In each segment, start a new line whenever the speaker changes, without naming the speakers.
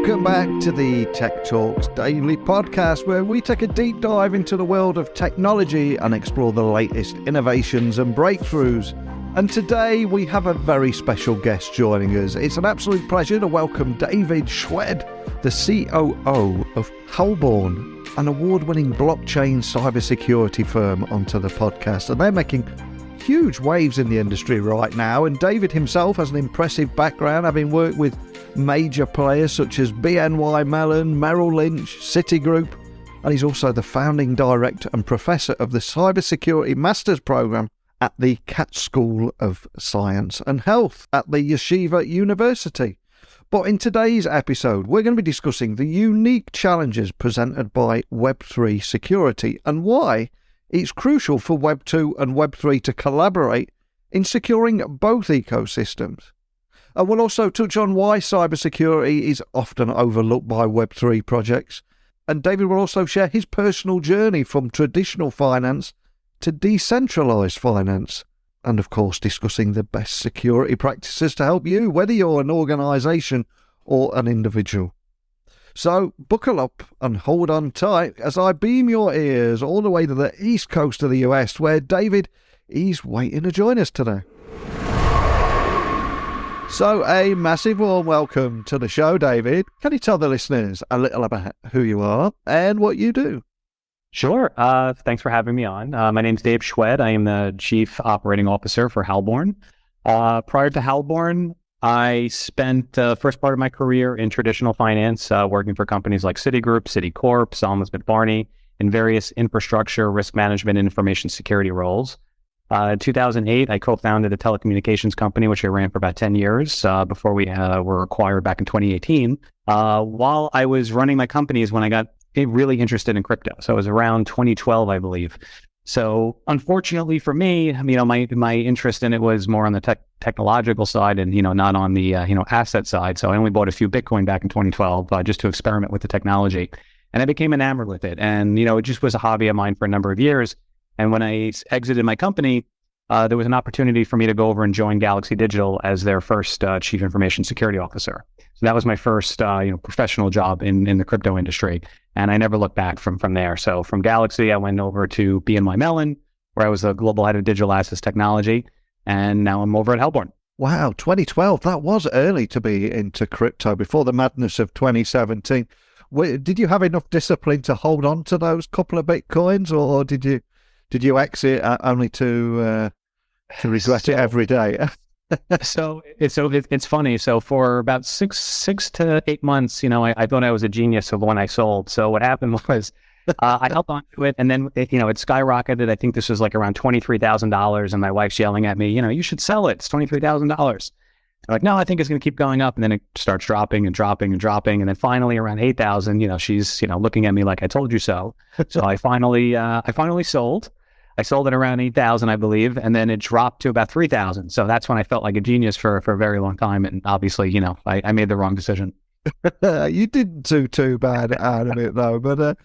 Welcome back to the Tech Talks Daily podcast, where we take a deep dive into the world of technology and explore the latest innovations and breakthroughs. And today we have a very special guest joining us. It's an absolute pleasure to welcome David Schwed, the COO of Halborn, an award-winning blockchain cybersecurity firm, onto the podcast. And they're making huge waves in the industry right now. And David himself has an impressive background, having worked with major players such as BNY Mellon, Merrill Lynch, Citigroup, and he's also the founding director and professor of the Cybersecurity Master's Program at the Katz School of Science and Health at the Yeshiva University. But in today's episode, we're going to be discussing the unique challenges presented by Web3 security and why it's crucial for Web2 and Web3 to collaborate in securing both ecosystems. And we'll also touch on why cybersecurity is often overlooked by Web3 projects. And David will also share his personal journey from traditional finance to decentralized finance. And of course, discussing the best security practices to help you, whether you're an organization or an individual. So buckle up and hold on tight as I beam your ears all the way to the east coast of the US, where David is waiting to join us today. So a massive warm welcome to the show, David. Can you tell the listeners a little about who you are and what you do?
Sure. Thanks for having me on. My name's Dave Schwed. I am the Chief Operating Officer for Halborn. Prior to Halborn, I spent the first part of my career in traditional finance, working for companies like Citigroup, Citigroup, Salomon Smith Barney, in various infrastructure, risk management, and information security roles. In 2008, I co-founded a telecommunications company, which I ran for about 10 years before we were acquired back in 2018. While I was running my company is when I got really interested in crypto. So it was around 2012, I believe. So unfortunately for me, my interest in it was more on the technological side and, not on the, asset side. So I only bought a few Bitcoin back in 2012 just to experiment with the technology. And I became enamored with it. And, it just was a hobby of mine for a number of years. And when I exited my company, there was an opportunity for me to go over and join Galaxy Digital as their first Chief Information Security Officer. So that was my first, professional job in the crypto industry. And I never looked back from there. So from Galaxy, I went over to BNY Mellon, where I was a global head of digital assets technology. And now I'm over at Halborn.
Wow, 2012. That was early to be into crypto before the madness of 2017. Did you have enough discipline to hold on to those couple of Bitcoins, or did you exit only to regret it every day?
So it's funny. So for about six to 8 months, I thought I was a genius of when I sold. So what happened was I held on to it, and then it skyrocketed. I think this was like around $23,000, and my wife's yelling at me, you should sell it. It's $23,000. I'm like, no, I think it's going to keep going up, and then it starts dropping and dropping and dropping, and then finally around 8,000, she's looking at me like I told you so. So I finally sold. I sold it around 8,000, I believe, and then it dropped to about 3,000. So that's when I felt like a genius for a very long time. And obviously, I made the wrong decision.
You didn't do too bad out of it, though. But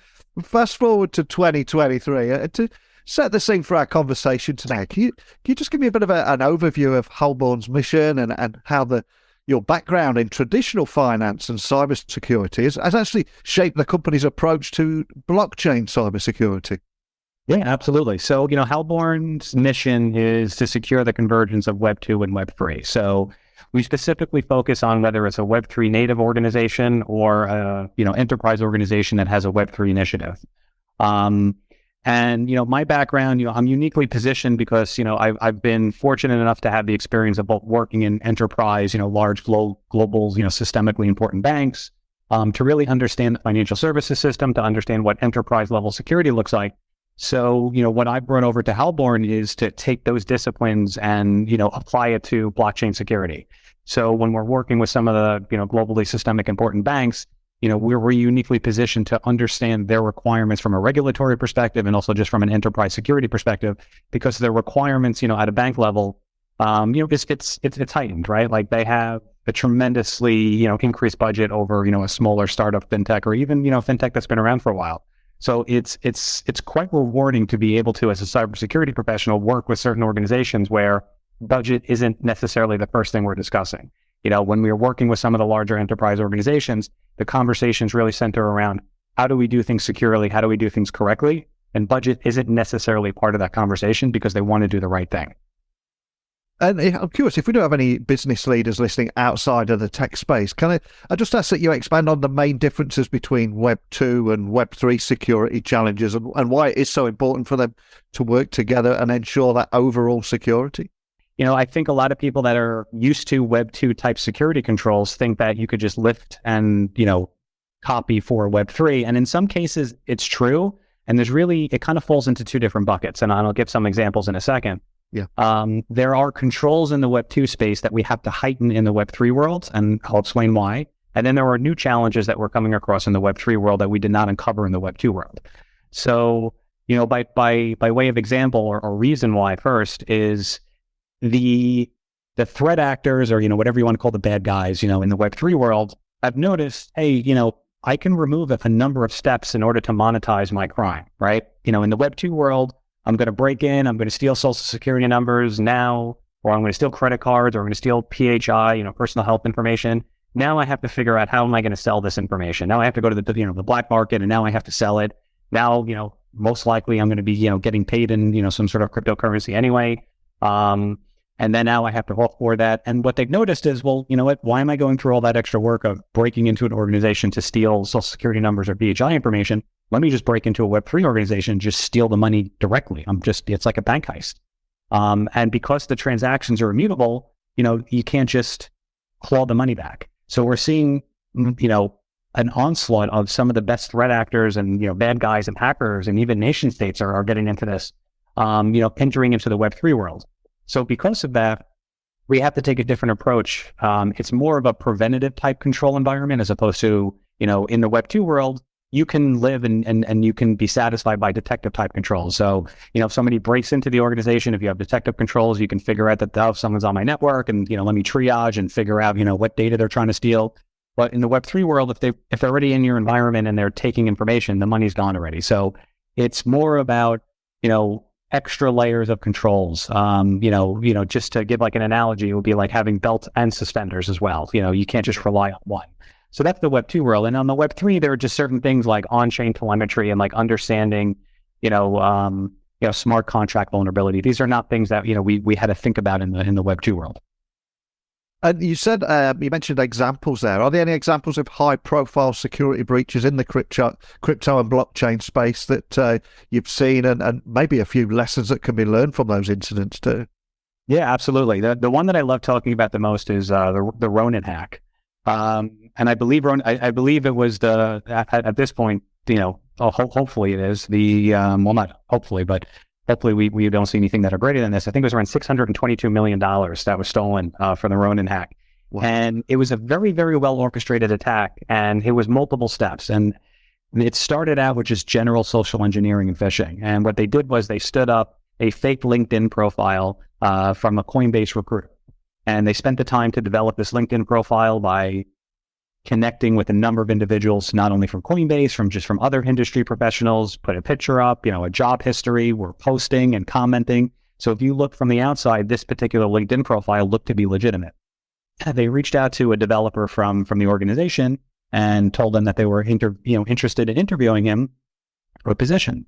fast forward to 2023, to set the scene for our conversation today, can you just give me a bit of an overview of Halborn's mission and how your background in traditional finance and cybersecurity has actually shaped the company's approach to blockchain cybersecurity?
Yeah, absolutely. So, Halborn's mission is to secure the convergence of Web2 and Web3. So we specifically focus on whether it's a Web3 native organization or a, enterprise organization that has a Web3 initiative. And, my background, I'm uniquely positioned because, I've been fortunate enough to have the experience of both working in enterprise, large global, systemically important banks, to really understand the financial services system, to understand what enterprise level security looks like. So, what I brought over to Halborn is to take those disciplines and, apply it to blockchain security. So when we're working with some of the, globally systemic important banks, we're uniquely positioned to understand their requirements from a regulatory perspective and also just from an enterprise security perspective, because their requirements, at a bank level, it's heightened, right? Like they have a tremendously, increased budget over, a smaller startup fintech or even, fintech that's been around for a while. So it's quite rewarding to be able to, as a cybersecurity professional, work with certain organizations where budget isn't necessarily the first thing we're discussing. When we are working with some of the larger enterprise organizations, the conversations really center around how do we do things securely? How do we do things correctly? And budget isn't necessarily part of that conversation because they want to do the right thing.
And I'm curious, if we don't have any business leaders listening outside of the tech space, can I just ask that you expand on the main differences between Web2 and Web3 security challenges and why it is so important for them to work together and ensure that overall security?
I think a lot of people that are used to Web2 type security controls think that you could just lift and, copy for Web3. And in some cases, it's true. And it kind of falls into two different buckets. And I'll give some examples in a second.
Yeah.
There are controls in the Web2 space that we have to heighten in the Web3 world, and I'll explain why. And then there are new challenges that we're coming across in the Web3 world that we did not uncover in the Web2 world. So, by way of example or reason why first is the threat actors or, whatever you want to call the bad guys, in the Web3 world, I've noticed, hey, I can remove a number of steps in order to monetize my crime, right? In the Web2 world, I'm going to break in, I'm going to steal social security numbers now, or I'm going to steal credit cards, or I'm going to steal PHI, personal health information. Now I have to figure out how am I going to sell this information. Now I have to go to the black market, and now I have to sell it. Now, most likely I'm going to be, getting paid in, some sort of cryptocurrency anyway. And then now I have to offboard that. And what they've noticed is, well, you know what? Why am I going through all that extra work of breaking into an organization to steal social security numbers or PHI information? Let me just break into a Web3 organization and just steal the money directly. It's like a bank heist. And because the transactions are immutable, you can't just claw the money back. So we're seeing, an onslaught of some of the best threat actors and, bad guys and hackers and even nation states are getting into this, entering into the Web3 world. So because of that, we have to take a different approach. It's more of a preventative type control environment as opposed to, in the Web2 world, you can live and you can be satisfied by detective type controls. So, if somebody breaks into the organization, if you have detective controls, you can figure out that someone's on my network and, let me triage and figure out, what data they're trying to steal. But in the Web3 world, if they're already in your environment and they're taking information, the money's gone already. So it's more about, extra layers of controls. Just to give like an analogy, it would be like having belts and suspenders as well. You can't just rely on one. So that's the Web2 world. And on the Web3, there are just certain things like on-chain telemetry and like understanding, smart contract vulnerability. These are not things that, we had to think about in the Web2 world.
And you said, you mentioned examples there. Are there any examples of high-profile security breaches in the crypto and blockchain space that you've seen, and maybe a few lessons that can be learned from those incidents too?
Yeah, absolutely. The one that I love talking about the most is the Ronin hack. And I believe it was at this point, hopefully it is not hopefully, but hopefully we don't see anything that are greater than this. I think it was around $622 million that was stolen from the Ronin hack. Wow. And it was a very, very well orchestrated attack, and it was multiple steps. And it started out with just general social engineering and phishing. And what they did was they stood up a fake LinkedIn profile from a Coinbase recruiter. And they spent the time to develop this LinkedIn profile by connecting with a number of individuals, not only from Coinbase, from other industry professionals, put a picture up, a job history, were posting and commenting. So if you look from the outside, this particular LinkedIn profile looked to be legitimate. They reached out to a developer from the organization and told them that they were interested in interviewing him for a position.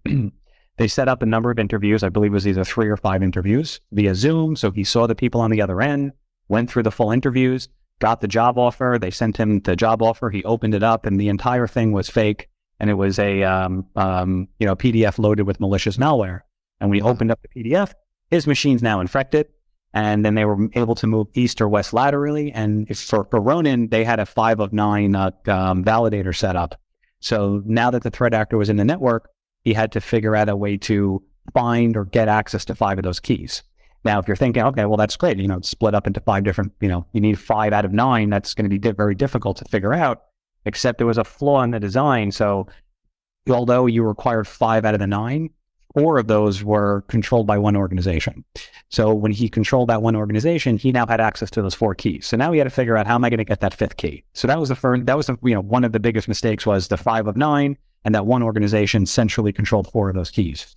They set up a number of interviews. I believe it was either 3 or 5 interviews via Zoom. So he saw the people on the other end, went through the full interviews, got the job offer. They sent him the job offer. He opened it up, and the entire thing was fake. And it was a PDF loaded with malicious malware. And when he opened up the PDF, his machine's now infected. And then they were able to move east or west laterally. And for Ronin, they had a 5 of 9 validator set up. So now that the threat actor was in the network, he had to figure out a way to find or get access to 5 of those keys. Now, if you're thinking, okay, well, that's great, it's split up into 5 different, you need 5 out of 9, that's going to be very difficult to figure out, except there was a flaw in the design. So although you required 5 out of the 9, 4 of those were controlled by one organization. So when he controlled that one organization, he now had access to those 4 keys. So now he had to figure out, how am I going to get that 5th key? So that was one of the biggest mistakes was the 5 of 9, and that one organization centrally controlled 4 of those keys.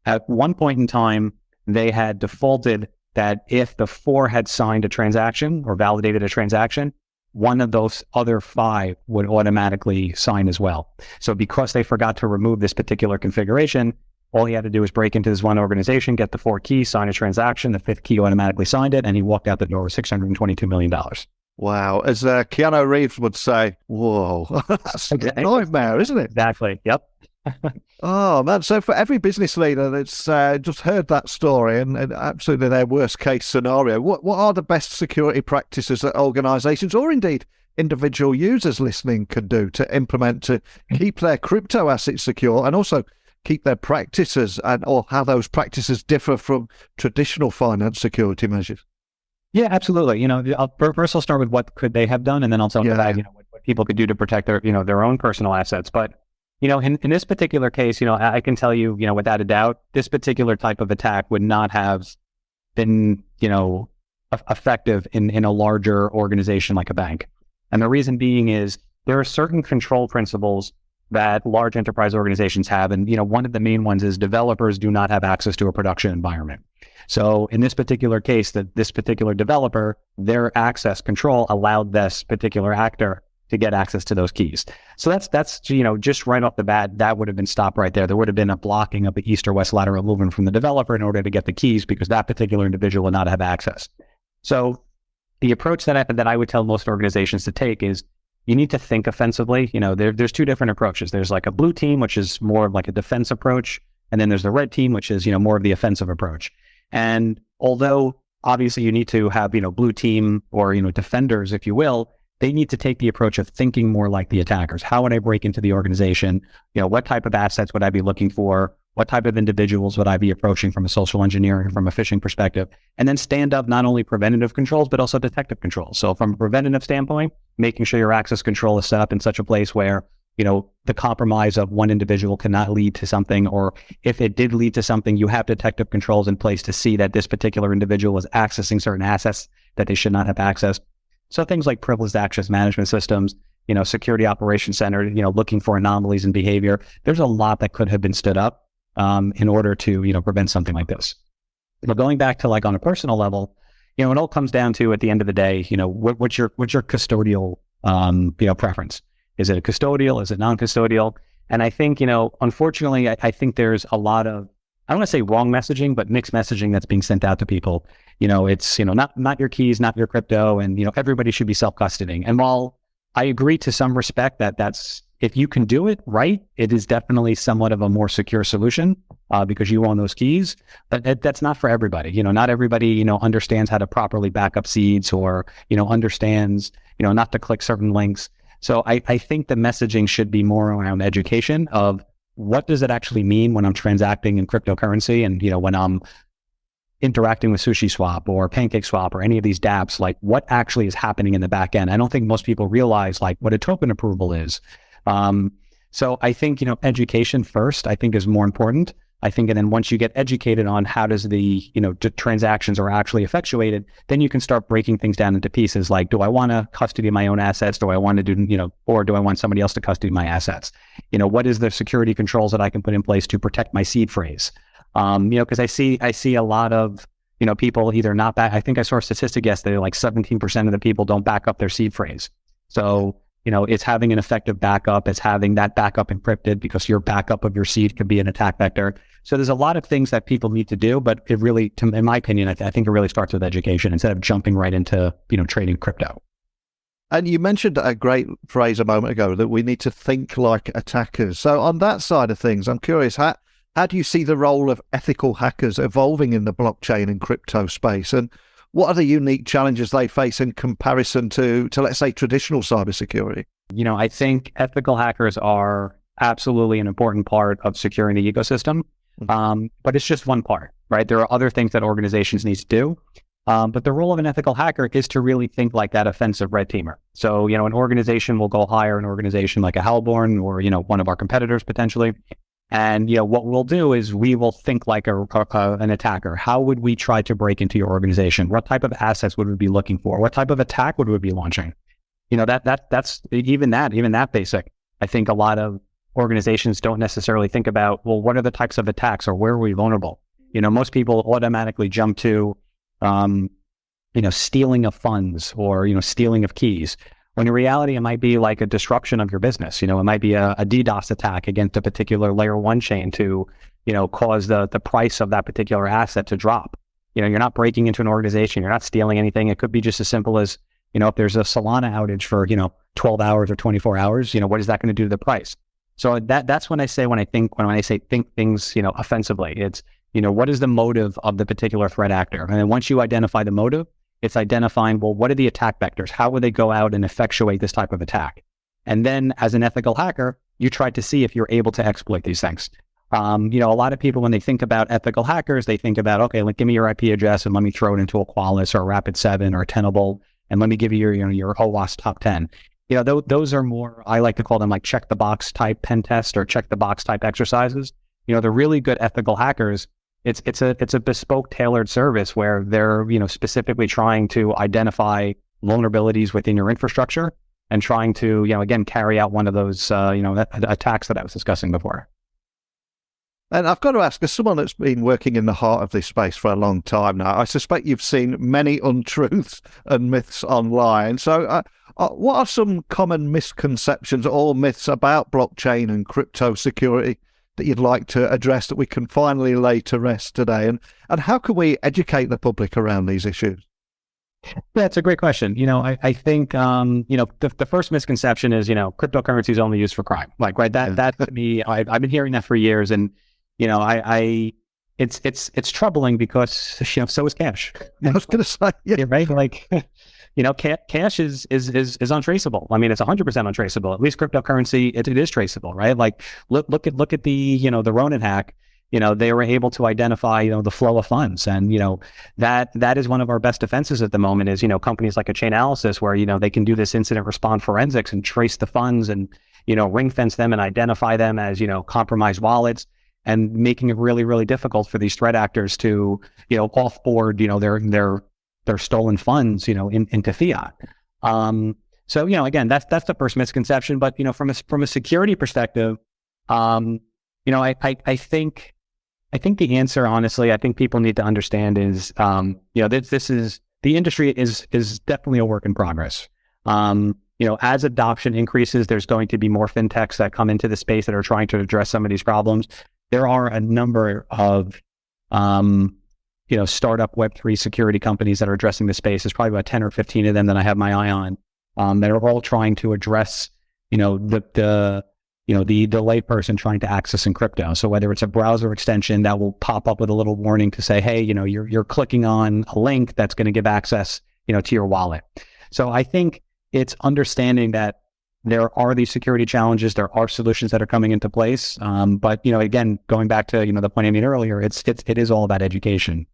At one point in time, they had defaulted that if the 4 had signed a transaction or validated a transaction, one of those other 5 would automatically sign as well. So because they forgot to remove this particular configuration, all he had to do was break into this one organization, get the 4 keys, sign a transaction, the 5th key automatically signed it, and he walked out the door with $622 million.
Wow. As Keanu Reeves would say, whoa, that's a nightmare, isn't it?
Exactly. Yep.
Oh, man. So for every business leader that's just heard that story and absolutely their worst case scenario, what are the best security practices that organizations or indeed individual users listening can do to implement to keep their crypto assets secure and also keep their practices or how those practices differ from traditional finance security measures?
Yeah, absolutely. First I'll start with what could they have done, and then I'll talk about, what people could do to protect their, their own personal assets. But, in this particular case, I can tell you, without a doubt, this particular type of attack would not have been, effective in a larger organization like a bank. And the reason being is there are certain control principles that large enterprise organizations have. And, one of the main ones is developers do not have access to a production environment. So in this particular case, this particular developer, their access control allowed this particular actor to get access to those keys. So that's just right off the bat, that would have been stopped right there. There would have been a blocking of the east or west lateral movement from the developer in order to get the keys because that particular individual would not have access. So the approach that I would tell most organizations to take is you need to think offensively. There's 2 different approaches. There's like a blue team, which is more of like a defense approach. And then there's the red team, which is, more of the offensive approach. And although obviously you need to have, blue team or, defenders, if you will, they need to take the approach of thinking more like the attackers. How would I break into the organization? What type of assets would I be looking for? What type of individuals would I be approaching from a social engineering, from a phishing perspective? And then stand up not only preventative controls, but also detective controls. So from a preventative standpoint, making sure your access control is set up in such a place where, the compromise of one individual cannot lead to something, or if it did lead to something, you have detective controls in place to see that this particular individual is accessing certain assets that they should not have access. So things like privileged access management systems, security operations center, looking for anomalies in behavior. There's a lot that could have been stood up in order to, prevent something like this. But going back to like on a personal level, it all comes down to at the end of the day, what's your custodial, preference? Is it a custodial? Is it non-custodial? And I think, unfortunately, I think there's a lot of, I don't want to say wrong messaging, but mixed messaging that's being sent out to people. It's, not your keys, not your crypto, and, everybody should be self-custodying. And while I agree to some respect that's, if you can do it right, it is definitely somewhat of a more secure solution because you own those keys, but that's not for everybody. Not everybody, understands how to properly back up seeds or, understands, not to click certain links. So I think the messaging should be more around education of what does it actually mean when I'm transacting in cryptocurrency and, when I'm interacting with SushiSwap or PancakeSwap or any of these dApps, like what actually is happening in the back end. I don't think most people realize like what a token approval is. So I think, education first, I think is more important. I think, and then once you get educated on how does the, transactions are actually effectuated, then you can start breaking things down into pieces. Like, do I want to custody my own assets? Do I want to do, or do I want somebody else to custody my assets? What is the security controls that I can put in place to protect my seed phrase? Because I see a lot of, people either not back. I think I saw a statistic yesterday, like 17% of the people don't back up their seed phrase. So, it's having an effective backup. It's having that backup encrypted because your backup of your seed could be an attack vector. So there's a lot of things that people need to do, but it really, in my opinion, I think it really starts with education instead of jumping right into, trading crypto.
And you mentioned a great phrase a moment ago that we need to think like attackers. So on that side of things, I'm curious, how do you see the role of ethical hackers evolving in the blockchain and crypto space? And what are the unique challenges they face in comparison to let's say, traditional cybersecurity?
I think ethical hackers are absolutely an important part of securing the ecosystem, but it's just one part, right? There are other things that organizations need to do, but the role of an ethical hacker is to really think like that offensive red teamer. So, an organization will go hire an organization like a Halborn or, one of our competitors potentially. And, what we'll do is we will think like an attacker. How would we try to break into your organization? What type of assets would we be looking for? What type of attack would we be launching? That's even that basic. I think a lot of organizations don't necessarily think about, well, what are the types of attacks or where are we vulnerable? Most people automatically jump to, stealing of funds or, stealing of keys. when in reality, it might be like a disruption of your business. It might be a DDoS attack against a particular layer one chain to, cause the price of that particular asset to drop. You're not breaking into an organization. You're not stealing anything. It could be just as simple as, if there's a Solana outage for, 12 hours or 24 hours, what is that going to do to the price? So that's when I say think things, offensively, it's, what is the motive of the particular threat actor? And then once you identify the motive, it's identifying, well, what are the attack vectors? How would they go out and effectuate this type of attack? And then as an ethical hacker, you try to see if you're able to exploit these things. A lot of people, when they think about ethical hackers, they think about, okay, give me your IP address and let me throw it into a Qualys or a Rapid7 or a Tenable, and let me give you your OWASP top 10. Those are more, I like to call them like check the box type pen test or check the box type exercises. The really good ethical hackers, it's a bespoke tailored service where they're, specifically trying to identify vulnerabilities within your infrastructure and trying to, again, carry out one of those, attacks that I was discussing before.
And I've got to ask, as someone that's been working in the heart of this space for a long time now, I suspect you've seen many untruths and myths online. So what are some common misconceptions or myths about blockchain and crypto security that you'd like to address that we can finally lay to rest today? And how can we educate the public around these issues?
That's a great question. I think, the first misconception is, cryptocurrency is only used for crime. Right. That to me, I've been hearing that for years. And, it's troubling because, so is cash.
I was going to say, yeah.
Right. Cash is untraceable. I mean, it's 100% untraceable. At least cryptocurrency, it is traceable, right? Look at the, the Ronin hack. They were able to identify, the flow of funds. And, that is one of our best defenses at the moment is, companies like a Chainalysis where, they can do this incident response forensics and trace the funds and, ring fence them and identify them as, compromised wallets, and making it really, really difficult for these threat actors to, offboard, their stolen funds, into fiat. So, again, that's the first misconception. But, from a security perspective, I think the answer, honestly, I think people need to understand is, this is, the industry is definitely a work in progress. As adoption increases, there's going to be more fintechs that come into the space that are trying to address some of these problems. There are a number of, startup Web3 security companies that are addressing the space. There's probably about 10 or 15 of them that I have my eye on, that are all trying to address, the layperson trying to access in crypto. So whether it's a browser extension that will pop up with a little warning to say, hey, you're clicking on a link that's going to give access, to your wallet. So I think it's understanding that there are these security challenges, there are solutions that are coming into place. But, again, going back to, the point I made earlier, it is all about education.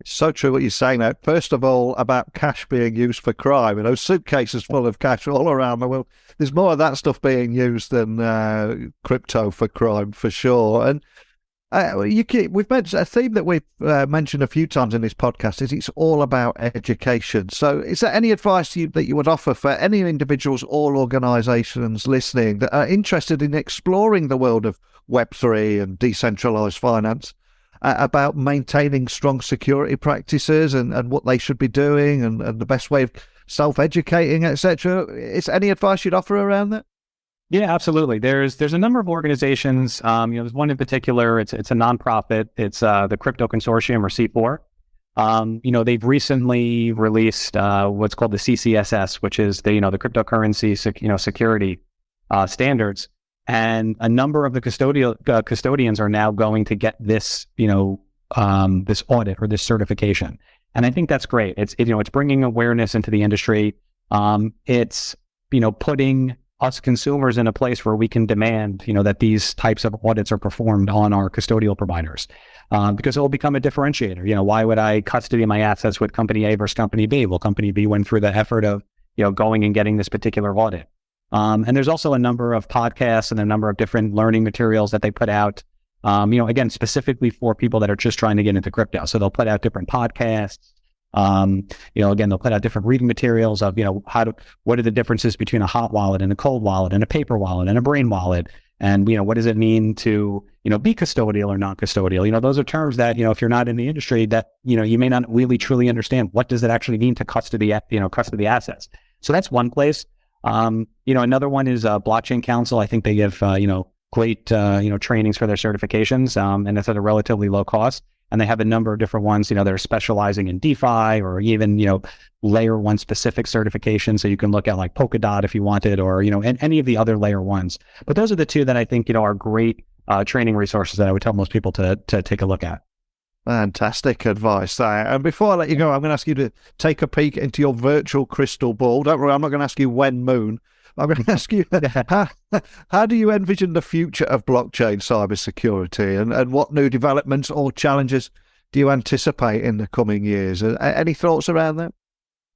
It's so true what you're saying now. First of all, about cash being used for crime. Suitcases full of cash all around the world. There's more of that stuff being used than crypto for crime, for sure. And we've mentioned a theme that we've mentioned a few times in this podcast is it's all about education. So is there any advice that you would offer for any individuals or organizations listening that are interested in exploring the world of Web3 and decentralized finance about maintaining strong security practices and what they should be doing and the best way of self-educating, etc.? Is any advice you'd offer around that?
Yeah, absolutely. There's a number of organizations. There's one in particular. It's a nonprofit. It's the Crypto Consortium, or C4. They've recently released what's called the CCSS, which is the cryptocurrency security standards. And a number of the custodians are now going to get this this audit or this certification. And I think that's great. It's bringing awareness into the industry. It's putting us consumers in a place where we can demand, that these types of audits are performed on our custodial providers, because it will become a differentiator. Why would I custody my assets with company A versus company B? Well, company B went through the effort of, going and getting this particular audit. And there's also a number of podcasts and a number of different learning materials that they put out, again, specifically for people that are just trying to get into crypto. So they'll put out different podcasts. Again, they'll put out different reading materials of, what are the differences between a hot wallet and a cold wallet and a paper wallet and a brain wallet? And, what does it mean to, be custodial or non-custodial? Those are terms that, if you're not in the industry that, you may not really truly understand what does it actually mean to custody assets. So that's one place. Another one is Blockchain Council. I think they give, great, trainings for their certifications, and it's at a relatively low cost. And they have a number of different ones, that are specializing in DeFi or even, layer one specific certifications. So you can look at like Polkadot if you wanted, or, and any of the other layer ones. But those are the two that I think, are great training resources that I would tell most people to take a look at.
Fantastic advice there. And before I let you go, I'm going to ask you to take a peek into your virtual crystal ball. Don't worry, I'm not going to ask you when moon. I'm going to ask you, how do you envision the future of blockchain cybersecurity, and what new developments or challenges do you anticipate in the coming years? Any thoughts around that?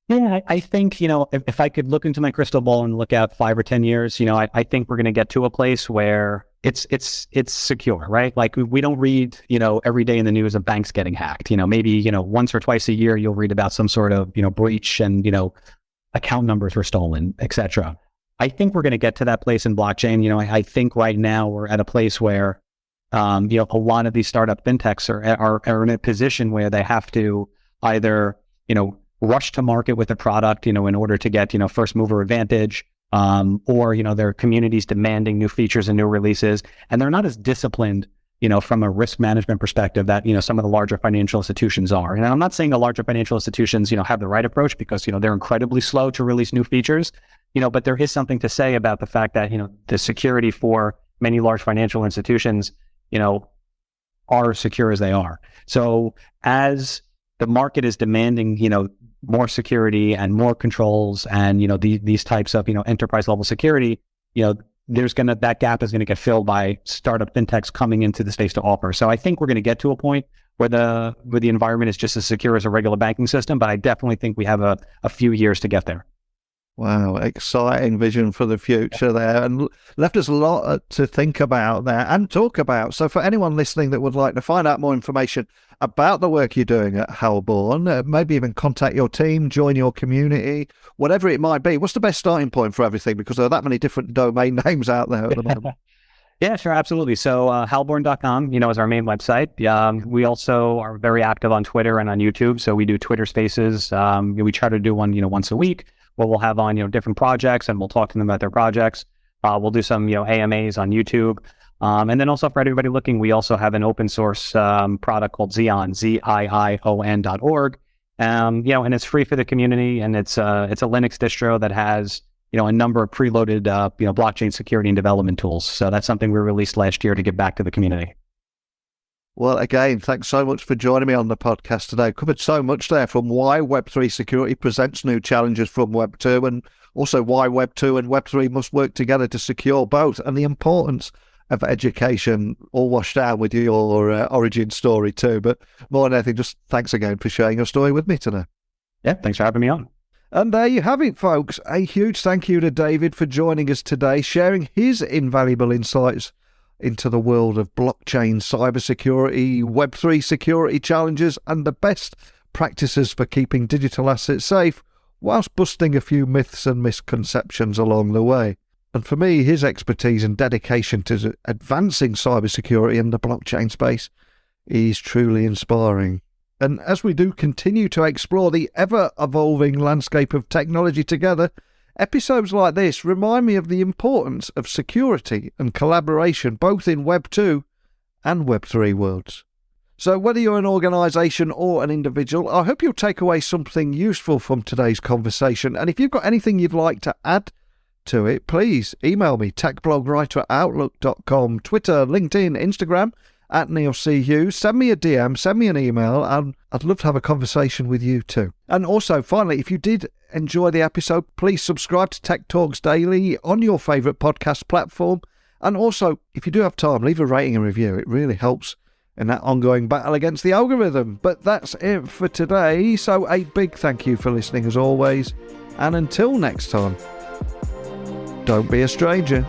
Yeah, I think, if I could look into my crystal ball and look out 5 or 10 years, I think we're going to get to a place where it's secure, right? Like we don't read, every day in the news of banks getting hacked. Maybe, once or twice a year, you'll read about some sort of, breach and, account numbers were stolen, et cetera. I think we're going to get to that place in blockchain. I think right now we're at a place where, a lot of these startup fintechs are in a position where they have to either, rush to market with a product, in order to get, first mover advantage, or, their communities demanding new features and new releases. And they're not as disciplined, from a risk management perspective that, some of the larger financial institutions are. And I'm not saying the larger financial institutions, have the right approach, because, they're incredibly slow to release new features, but there is something to say about the fact that, the security for many large financial institutions, are secure as they are. So as the market is demanding, more security and more controls and, these types of, enterprise level security, that gap is going to get filled by startup fintechs coming into the space to offer. So I think we're going to get to a point where the environment is just as secure as a regular banking system, but I definitely think we have a few years to get there.
Wow, exciting vision for the future there, and left us a lot to think about there and talk about. So for anyone listening that would like to find out more information about the work you're doing at Halborn, maybe even contact your team, join your community, whatever it might be, what's the best starting point for everything? Because there are that many different domain names out there at the moment.
Yeah, sure, absolutely. So halborn.com, is our main website. We also are very active on Twitter and on YouTube. So we do Twitter Spaces. We try to do one, once a week, where we'll have on, different projects, and we'll talk to them about their projects. We'll do some, AMAs on YouTube. And then also for everybody looking, we also have an open source product called Zion, zion.org. And it's free for the community, and it's a Linux distro that has, a number of preloaded, blockchain security and development tools. So that's something we released last year to give back to the community.
Well, again, thanks so much for joining me on the podcast today. Covered so much there, from why Web3 security presents new challenges from Web2, and also why Web2 and Web3 must work together to secure both, and the importance of education, all washed out with your origin story too. But more than anything, just thanks again for sharing your story with me today.
Yeah, thanks for having me on.
And there you have it, folks. A huge thank you to David for joining us today, sharing his invaluable insights into the world of blockchain, cybersecurity, Web3 security challenges, and the best practices for keeping digital assets safe, whilst busting a few myths and misconceptions along the way. And for me, his expertise and dedication to advancing cybersecurity in the blockchain space is truly inspiring. And as we do continue to explore the ever-evolving landscape of technology together, episodes like this remind me of the importance of security and collaboration both in Web2 and Web3 worlds. So whether you're an organisation or an individual, I hope you'll take away something useful from today's conversation. And if you've got anything you'd like to add to it, please email me, techblogwriter@outlook.com, Twitter, LinkedIn, Instagram, @NeilCHughes. Send me a DM, send me an email, and I'd love to have a conversation with you too. And also, finally, if you did enjoy the episode, please subscribe to Tech Talks Daily on your favourite podcast platform. And also, if you do have time, leave a rating and review. It really helps in that ongoing battle against the algorithm. But that's it for today. So a big thank you for listening as always. And until next time, don't be a stranger.